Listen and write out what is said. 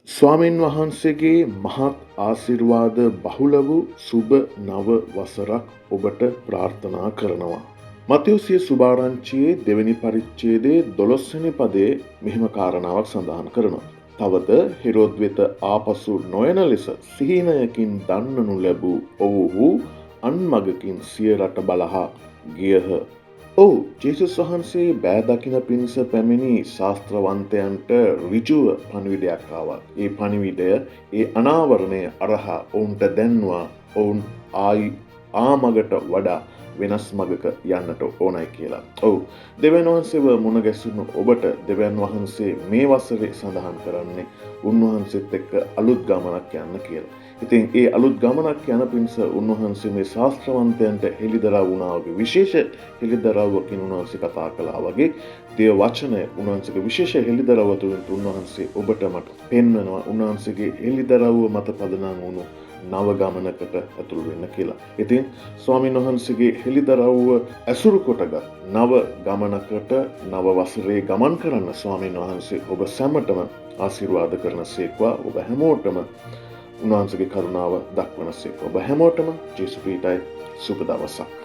ස්වාමින් වහන්සේගේ මහත් ආශිර්වාද බහුල වූ සුබ නව වසරක් ඔබට ප්‍රාර්ථනා කරනවා. මතයුසිය සුභාරංචියේ දෙවැනි පරිච්ඡේදයේ 12 වෙනි පදයේ මෙහිම කාරණාවක් සඳහන් කරනවා. තවද හෙරෝද් වෙත ආපසු නොයන ලෙස සිහිනයකින් දන්නනු ලැබූ ඔවුහු අන්මගකින් සිය රට බලහා ගියහ. ඔව් ජේසුස් වහන්සේ බෑ දකින පිණිස පැමිණි ශාස්ත්‍රවන්තයන්ට ඍජුව පණිවිඩයක් ආවා. ඒ පණිවිඩය ඒ අනාවරණය අරහා ඔවුන්ට දැන්වා ඔවුන් ආමගට වඩා වෙනස් මගක යන්නට ඕනයි කියලා. ඔව් දෙවියන් වහන්සේව මුණ ගැසුණු ඔබට දෙවියන් වහන්සේ මේ වසරේ සඳහන් කරන්නේ උන්වහන්සේත් එක්ක අලුත් ගමනක් යන්න කියලා. ඉතින් ඒ අලුත් ගමනක් යන පිණිස උන්වහන්සේ මේ ශාස්ත්‍රවන්තයන්ට හෙළිදරව් වුණා වගේ විශේෂ හෙළිදරව්වකින් උන්වහන්සේ කතා කළා වගේ දේව වචනය උන්වහන්සේගේ විශේෂ හෙළිදරව් තුළින් උන්වහන්සේ ඔබට මට පෙන්වනවා උන්වහන්සේගේ හෙළිදරව් මත පදනම් වුණු නව ගමනකට ඇතුළු වෙන්න කියලා. ඉතින් ස්වාමීන් වහන්සේගේ හෙළිදරව්ව ඇසුරු කොටගත් නව ගමනකට නව වසරේ ගමන් කරන්න ස්වාමීන් වහන්සේ ඔබ සැමටම ආශිර්වාද කරන සේක්වා. ඔබ හැමෝටම උන්වහන්සේගේ කරුණාව දක්වන සේක්වා. ඔබ හැමෝටම ජේසුස් ක්‍රීස්තුයි සුබ දවසක්.